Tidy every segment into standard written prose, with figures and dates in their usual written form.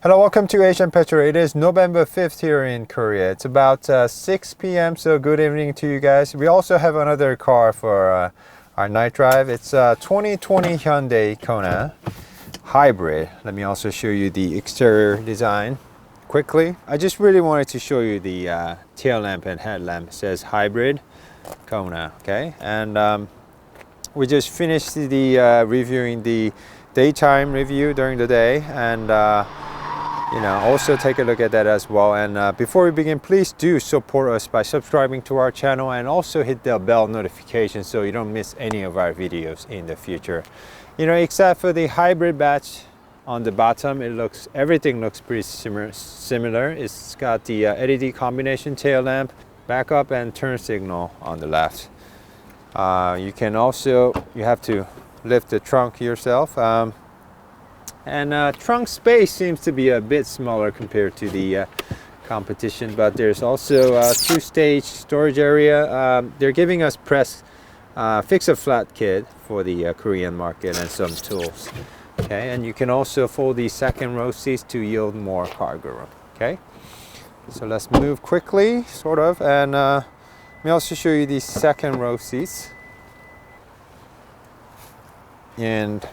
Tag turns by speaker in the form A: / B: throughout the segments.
A: Hello, welcome to Asian Petrol. It is November 5th here in Korea. It's about 6 p.m. so good evening to you guys. We also have another car for our night drive. It's a 2020 Hyundai Kona Hybrid. Let me also show you the exterior design quickly. I just really wanted to show you the tail lamp and headlamp. It says Hybrid Kona, okay? And we just finished the reviewing the daytime review during the day, and also take a look at that as well. And before we begin, please do support us by subscribing to our channel and also hit the bell notification so you don't miss any of our videos in the future. Except for the hybrid batch on the bottom, everything looks pretty similar. It's got the LED combination tail lamp, backup and turn signal on the left. You have to lift the trunk yourself. And trunk space seems to be a bit smaller compared to the competition, but there's also a two-stage storage area. They're giving us fix-a-flat kit for the Korean market and some tools. Okay, and you can also fold the second row seats to yield more cargo room. Okay, so let's move quickly, sort of, and let me also show you the second row seats. And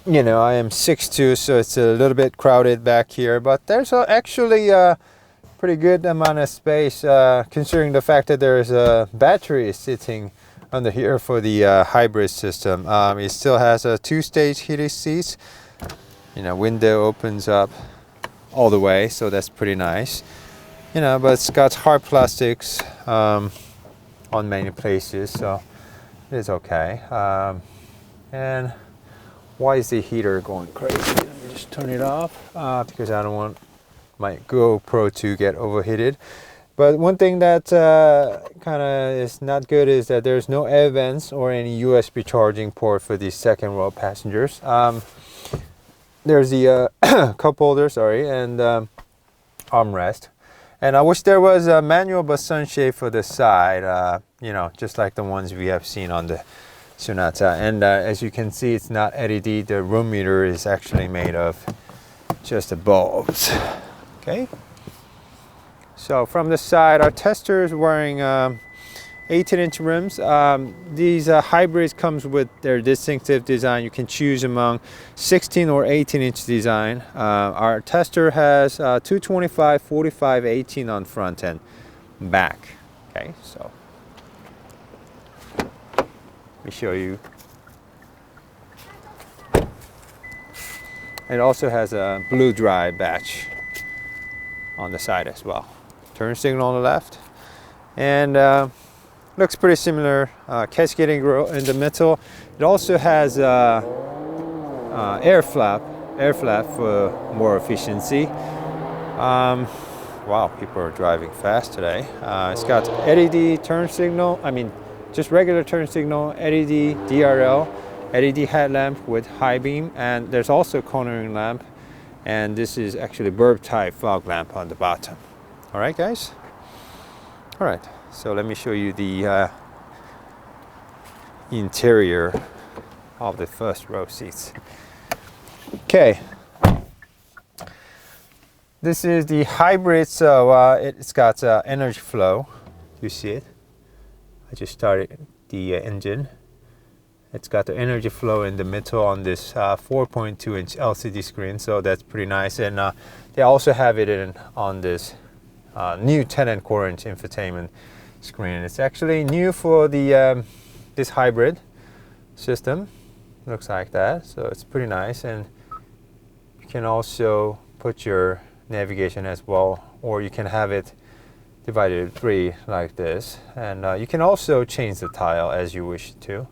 A: I am 6'2", so it's a little bit crowded back here, but there's actually a pretty good amount of space considering the fact that there's a battery sitting under here for the hybrid system. It still has a two-stage heated seats. Window opens up all the way, so that's pretty nice. But it's got hard plastics on many places, so it's okay. And why is the heater going crazy? Let me just turn it off because I don't want my GoPro to get overheated. But one thing that kind of is not good is that there's no air vents or any USB charging port for the second row passengers. There's the cup holder, and armrest. And I wish there was a manual but sunshade for the side, just like the ones we have seen on the Sonata. And as you can see, it's not LED. The room meter is actually made of just the bulbs. Okay. So from the side, our tester is wearing 18-inch rims. These hybrids comes with their distinctive design. You can choose among 16 or 18-inch design. Our tester has 225, 45, 18 on front and back. Okay, so let me show you. It also has a blue dry batch on the side as well. Turn signal on the left, and looks pretty similar. Cascading grill in the middle. It also has air flap for more efficiency. Wow, people are driving fast today. It's got LED turn signal. Just regular turn signal, LED DRL, LED headlamp with high beam, and there's also cornering lamp, and this is actually bulb type fog lamp on the bottom. All right, guys. All right, so let me show you the interior of the first row seats. Okay, this is the hybrid, so it's got energy flow. You see it? I just started the engine. It's got the energy flow in the middle on this 4.2-inch LCD screen, so that's pretty nice. And they also have it on this new 10.25-inch infotainment screen. It's actually new for the this hybrid system. Looks like that, so it's pretty nice. And you can also put your navigation as well, or you can have it divided in three like this, and you can also change the tile as you wish to.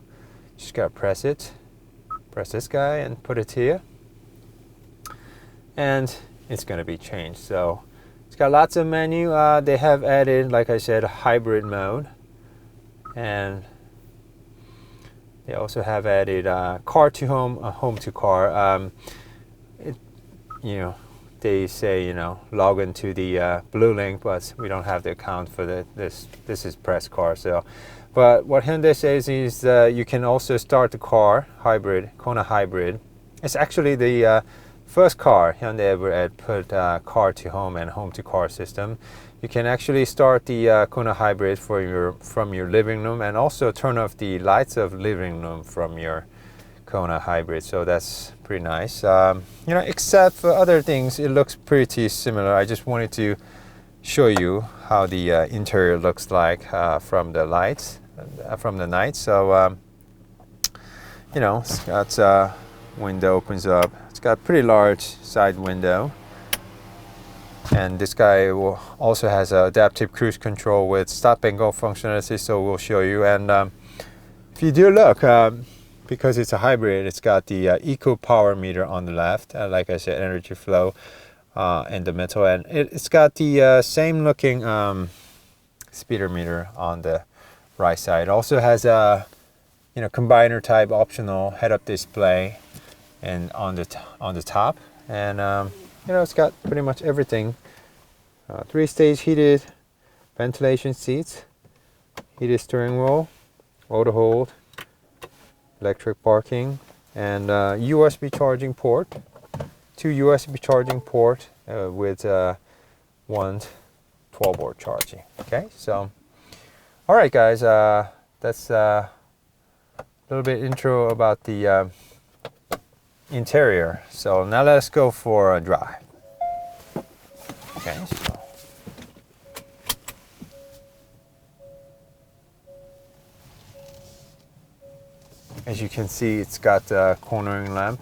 A: Just gotta press this guy and put it here, and it's gonna be changed. So it's got lots of menu. They have added, like I said, a hybrid mode, and they also have added car to home, home to car. They say log into the blue link, but we don't have the account for this is press car. So But what Hyundai says is you can also start the car hybrid, Kona Hybrid. It's actually the first car Hyundai ever had put car to home and home to car system. You can actually start the Kona Hybrid from your living room, and also turn off the lights of living room from your Kona Hybrid. So that's pretty nice. You know, except for other things, it looks pretty similar. I just wanted to show you how the interior looks like from the lights, from the night. So you know, it's got window opens up. It's got pretty large side window. And this guy also has adaptive cruise control with stop and go functionality, so we'll show you. And if you do look, because it's a hybrid, it's got the eco power meter on the left, like I said, energy flow in the middle, and it's got the same looking speedometer on the right side. It also has a combiner type optional head-up display and on the top, and it's got pretty much everything. 3-stage heated ventilation seats, heated steering wheel, auto hold, electric parking, and USB charging port, 2 USB charging port with one 12-volt charging. Okay, so all right, guys, that's a little bit intro about the interior. So now let's go for a drive. Okay, so as you can see, it's got a cornering lamp,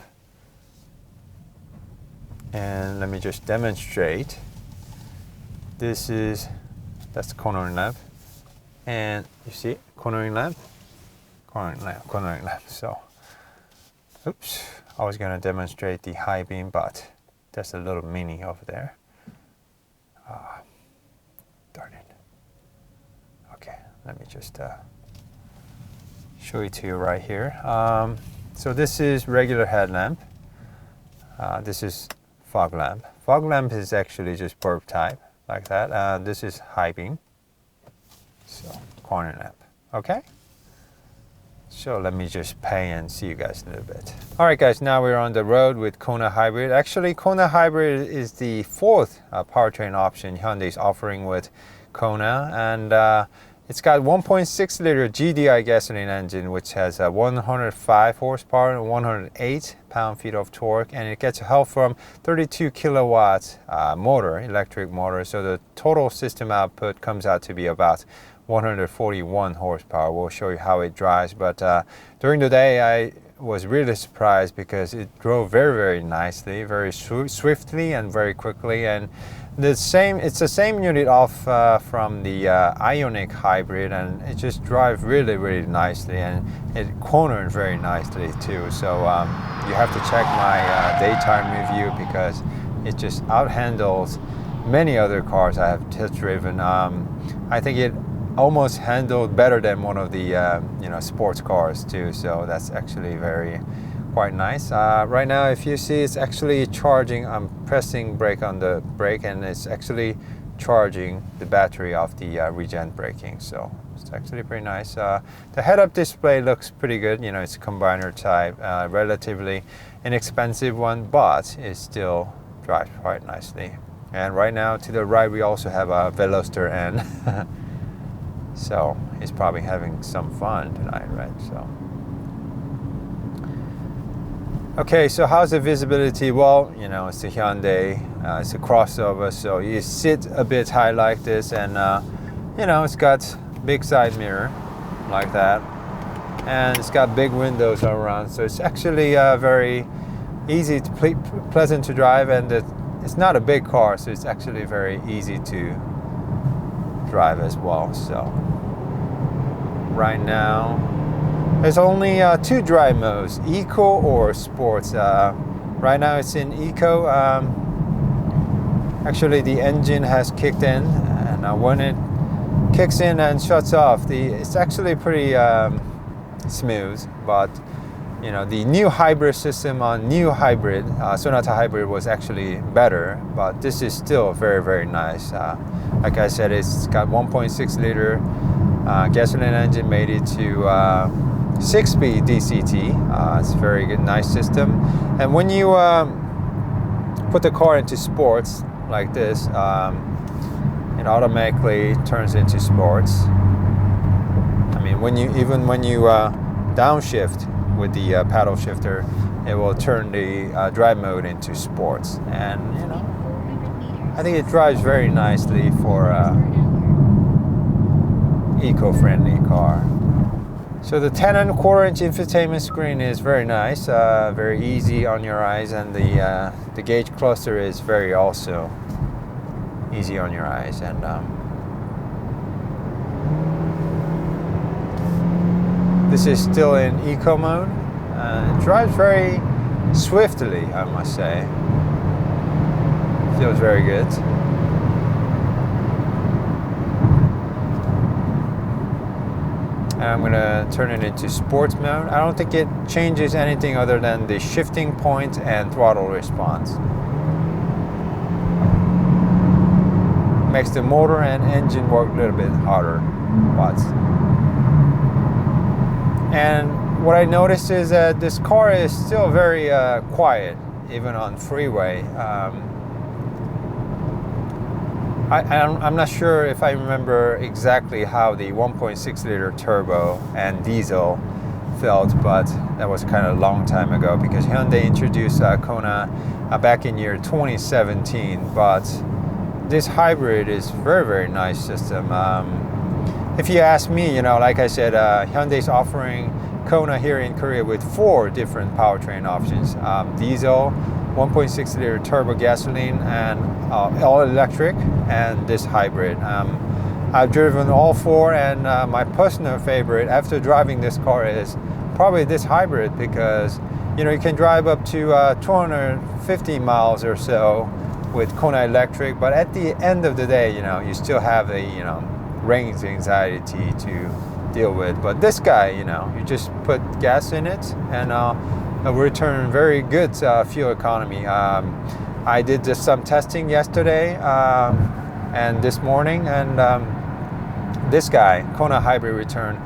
A: and let me just demonstrate. That's the cornering lamp, and you see cornering lamp. So oops, I was going to demonstrate the high beam, but there's a little mini over there. Darn it. Okay, let me just show it to you right here. So this is regular headlamp. This is fog lamp. Fog lamp is actually just bulb type, like that. This is high beam. So corner lamp. Okay. So let me just pay and see you guys in a little bit. All right, guys, now we're on the road with Kona Hybrid. Actually, Kona Hybrid is the fourth powertrain option Hyundai is offering with Kona, and it's got 1.6 liter GDI gasoline engine, which has 105 horsepower and 108 pound-feet of torque, and it gets help from 32 kilowatts motor, electric motor. So the total system output comes out to be about 141 horsepower. We'll show you how it drives, but during the day I was really surprised because it drove very, very nicely, very swiftly and very quickly. And it's the same unit off from the Ioniq Hybrid, and it just drives really, really nicely, and it cornered very nicely too. So you have to check my daytime review, because it just outhandles many other cars I have test driven. I think it almost handled better than one of the sports cars too, so that's actually quite nice. Right now, if you see, it's actually charging. I'm pressing brake on the brake, and it's actually charging the battery of the regen braking, so it's actually pretty nice. The head-up display looks pretty good. It's a combiner type, relatively inexpensive one, but it still drives quite nicely. And right now, to the right, we also have a Veloster, and so he's probably having some fun tonight, right? So okay, so how's the visibility? Well, it's a Hyundai, it's a crossover, so you sit a bit high like this, and it's got big side mirror like that, and it's got big windows all around, so it's actually very easy to pleasant to drive, and it's not a big car, so it's actually very easy to drive as well. So right now there's only 2 drive modes, eco or sports. Right now it's in eco. Actually, the engine has kicked in, and when it kicks in and shuts off, it's actually pretty smooth. But the new hybrid system on new hybrid, Sonata Hybrid, was actually better, but this is still very, very nice. Like I said, it's got 1.6 liter Gasoline engine made it to 6-speed DCT. It's a very good, nice system. And when you put the car into sports like this, it automatically turns into sports. I mean, when you downshift with the paddle shifter, it will turn the drive mode into sports. And you know, I think it drives very nicely for eco-friendly car. So the 10.25-inch infotainment screen is very nice, very easy on your eyes, and the gauge cluster is very also easy on your eyes. And this is still in eco mode. It drives very swiftly, I must say. Feels very good. I'm going to turn it into sports mode. I don't think it changes anything other than the shifting point and throttle response. Makes the motor and engine work a little bit harder. And what I noticed is that this car is still very quiet, even on freeway. I'm not sure if I remember exactly how the 1.6 liter turbo and diesel felt, but that was kind of a long time ago because Hyundai introduced Kona back in year 2017. But this hybrid is very, very nice system. If you ask me, you know, like I said, Hyundai's offering Kona here in Korea with 4 different powertrain options: diesel, 1.6 liter turbo gasoline, and all electric, and this hybrid. I've driven all 4, and my personal favorite after driving this car is probably this hybrid, because you know, you can drive up to 250 miles or so with Kona electric, but at the end of the day, you know, you still have a, you know, range anxiety to deal with. But this guy, you know, you just put gas in it and it'll return very good fuel economy. I did just some testing yesterday and this morning, and this guy, Kona Hybrid, returned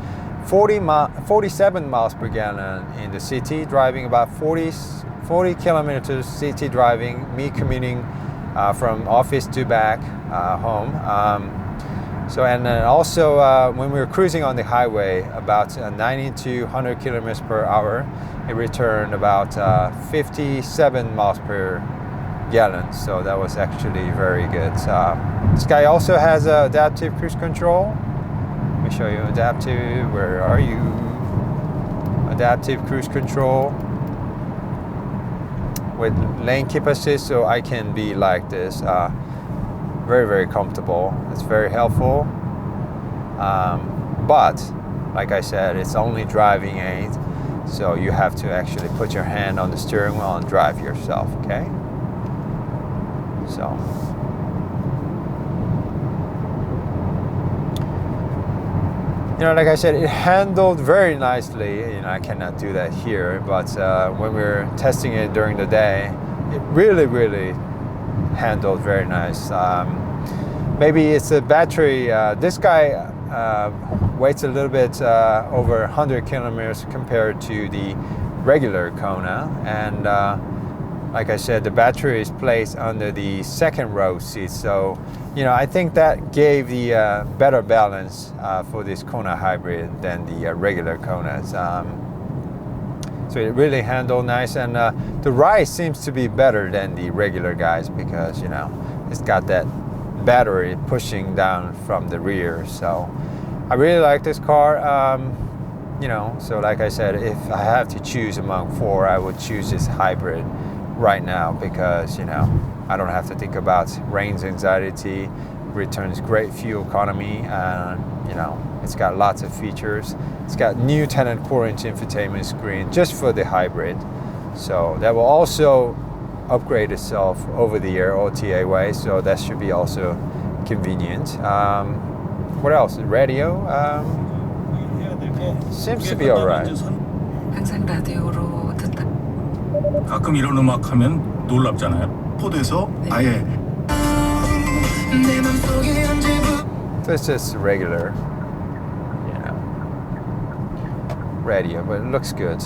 A: 47 miles per gallon in the city, driving about 40 kilometers city driving, me commuting from office to back home. So, and then also when we were cruising on the highway, about 90 to 100 kilometers per hour, it returned about 57 miles per gallon. So that was actually very good. This guy also has adaptive cruise control. Let me show you adaptive. Where are you? Adaptive cruise control with lane keep assist, so I can be like this. Very, very comfortable. It's very helpful. But like I said, it's only driving aid, so you have to actually put your hand on the steering wheel and drive yourself, okay? So you know, like I said, it handled very nicely. You know, I cannot do that here, but when we were testing it during the day, it really handled very nice. Maybe it's a battery. This guy weighs a little bit over 100 kilometers compared to the regular Kona, and like I said, the battery is placed under the second row seat, so you know, I think that gave the better balance for this Kona Hybrid than the regular Konas. So it really handled nice, and the ride seems to be better than the regular guys because, you know, it's got that battery pushing down from the rear. So I really like this car. You know, so like I said, if I have to choose among 4, I would choose this hybrid right now because, you know, I don't have to think about range anxiety. Returns great fuel economy, and you know, it's got lots of features. It's got new 10.25-inch infotainment screen just for the hybrid, so that will also upgrade itself over the air OTA way, so that should be also convenient. What else? Radio seems to be alright.
B: 항상 라디오로 듣다.
C: 가끔 이런 음악 하면 놀랍잖아요. 포드에서 아예
A: So it's just regular. radio, but it looks good.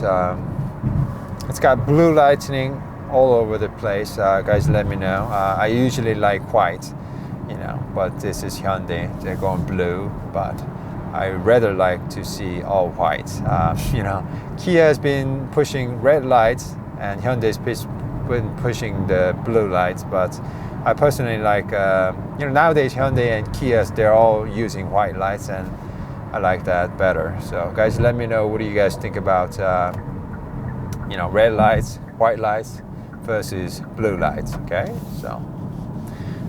A: It's got blue lighting all over the place. Guys, let me know. I usually like white, you know, but this is Hyundai. They're going blue, but I rather like to see all white. You know, Kia has been pushing red lights, and Hyundai's been pushing the blue lights. But I personally like, you know, nowadays Hyundai and Kias, they're all using white lights, and I like that better. So, guys, let me know, what do you guys think about, you know, red lights, white lights versus blue lights? Okay, so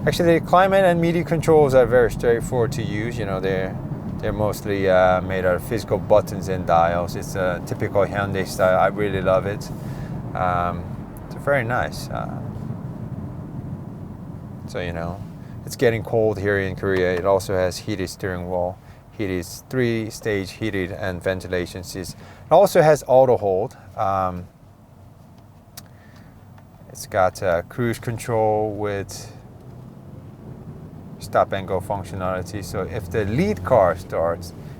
A: actually, the climate and media controls are very straightforward to use. You know, they're mostly made out of physical buttons and dials. It's a typical Hyundai style. I really love it. It's very nice. So, you know, it's getting cold here in Korea. It also has heated steering wheel, heated 3-stage heated and ventilation seats. It also has auto hold. It's got cruise control with stop and go functionality. So if the lead car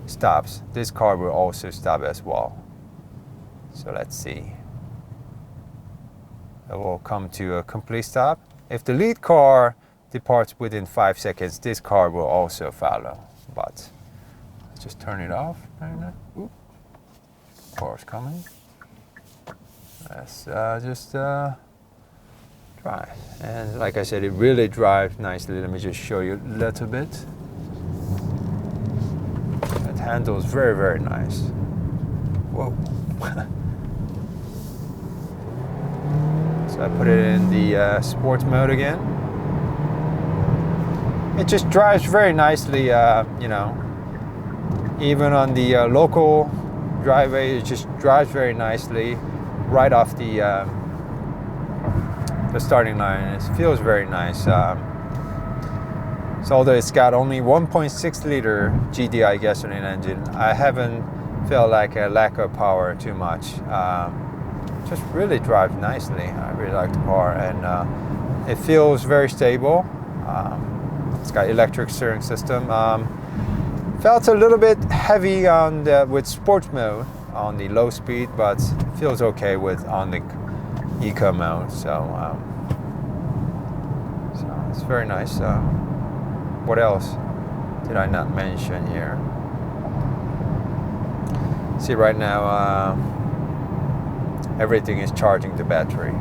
A: stops, this car will also stop as well. So let's see. It will come to a complete stop. If the lead car departs within 5 seconds, this car will also follow. But let's just turn it off. Oop. Car's coming. Let's just try. And like I said, it really drives nicely. Let me just show you a little bit. It handles very, very nice. Whoa. So I put it in the sports mode again. It just drives very nicely, you know. Even on the local driveway, it just drives very nicely right off the starting line. It feels very nice. So although it's got only 1.6 liter GDI gasoline engine, I haven't felt like a lack of power too much. Just really drives nicely. I really like the car, and it feels very stable. It's got electric steering system. Felt a little bit heavy on with sports mode on the low speed, but feels okay with on the eco mode. So it's very nice. What else did I not mention here? See, right now everything is charging the battery.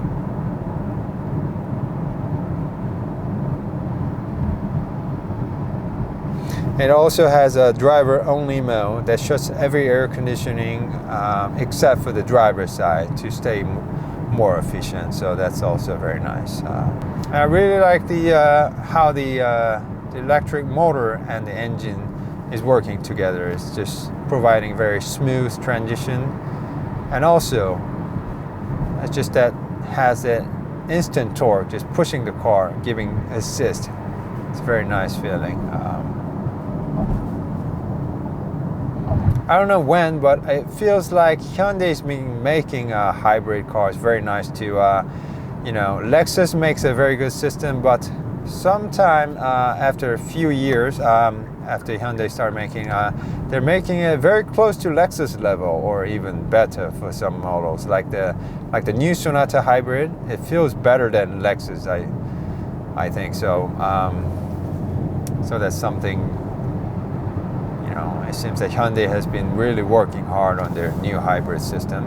A: It also has a driver-only mode that shuts every air conditioning except for the driver's side to stay more efficient. So that's also very nice. I really like the how the electric motor and the engine is working together. It's just providing very smooth transition, and also it's just that has that instant torque, just pushing the car, giving assist. It's a very nice feeling. I don't know when, but it feels like Hyundai's been making hybrid cars very nice too. You know, Lexus makes a very good system, but sometime after a few years, after Hyundai started making, they're making it very close to Lexus level, or even better for some models. Like the new Sonata Hybrid, it feels better than Lexus. I think so. So that's something. You know, it seems that Hyundai has been really working hard on their new hybrid system.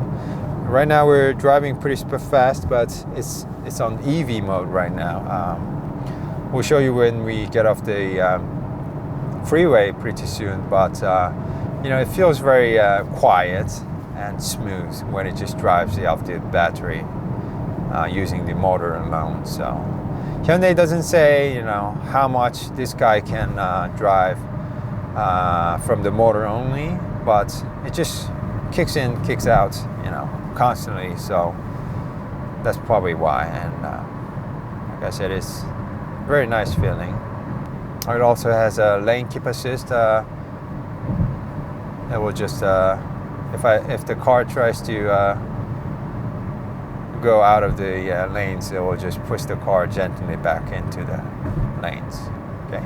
A: Right now we're driving pretty fast, but it's on EV mode right now. We'll show you when we get off the freeway pretty soon, but you know, it feels very quiet and smooth when it just drives off the battery using the motor alone. So Hyundai doesn't say, you know, how much this guy can drive from the motor only, but it just kicks in, kicks out, you know, constantly. So that's probably why. And like I said, it's a very nice feeling. It also has a lane keep assist. It will just if the car tries to go out of the lanes, it will just push the car gently back into the lanes. Okay.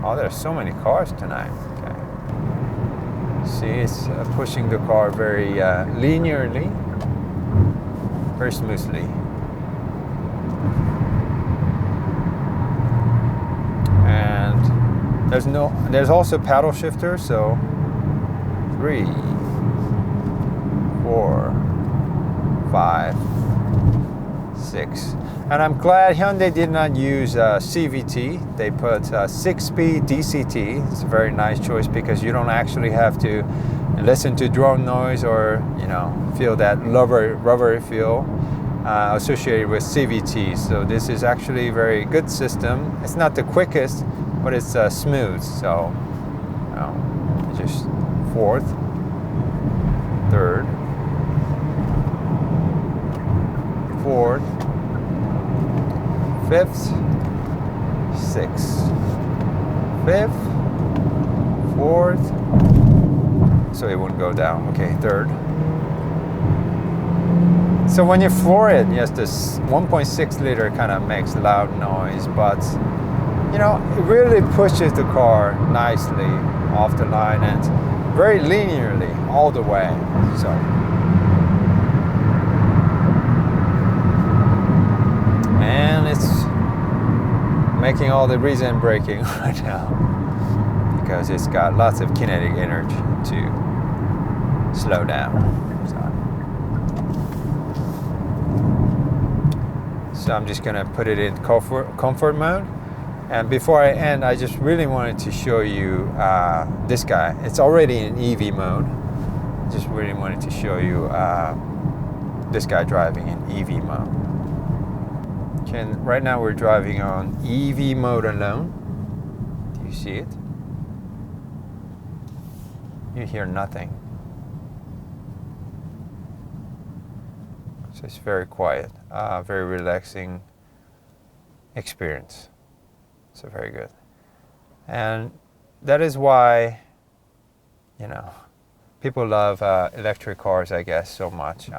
A: Oh, there's so many cars tonight. Okay. See, it's pushing the car very linearly, very smoothly. And there's also paddle shifter, so 3, 4, 5, 6. And I'm glad Hyundai did not use CVT. They put 6-speed DCT. It's a very nice choice because you don't actually have to listen to drone noise or feel that rubber feel associated with CVT. So this is actually a very good system. It's not the quickest, but it's smooth. So just 4th, 3rd, 4th, 5th, 6th, 5th, 4th, so it wouldn't go down. Okay, 3rd. So when you floor it, yes, this 1.6 liter kind of makes loud noise, but it really pushes the car nicely off the line and very linearly all the way. So. And it's making all the reason braking right now because it's got lots of kinetic energy to slow down. So I'm just gonna put it in comfort mode. And before I end, I just really wanted to show you this guy. It's already in EV mode. Just really wanted to show you this guy driving in EV mode. And right now we're driving on EV mode alone. Do you see it? You hear nothing. So it's very quiet, very relaxing experience. So very good. And that is why, people love electric cars, I guess, so much.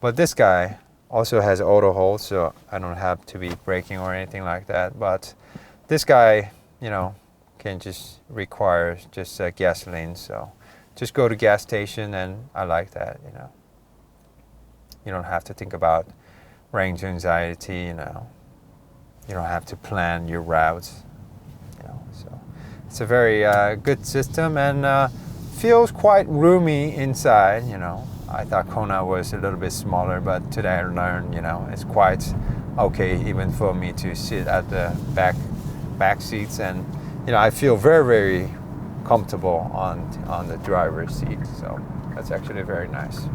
A: But this guy also has auto hold, so I don't have to be braking or anything like that. But this guy, can just require just gasoline. So just go to gas station, and I like that. You don't have to think about range anxiety. You don't have to plan your routes. So it's a very good system and feels quite roomy inside. I thought Kona was a little bit smaller, but today I learned, it's quite okay even for me to sit at the back seats, and I feel very, very comfortable on the driver's seat. So that's actually very nice.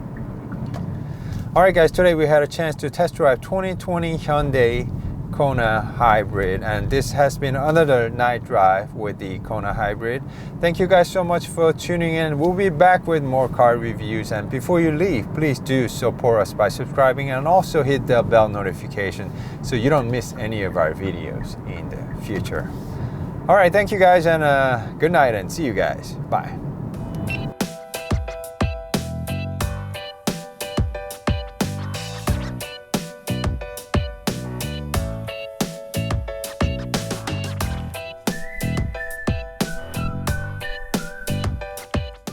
A: All right, guys, today we had a chance to test drive 2020 Hyundai Kona Hybrid, and this has been another night drive with the Kona Hybrid. Thank you guys so much for tuning in. We'll be back with more car reviews, and before you leave, please do support us by subscribing and also hit the bell notification so you don't miss any of our videos in the future. All right, thank you guys, and good night, and see you guys. Bye.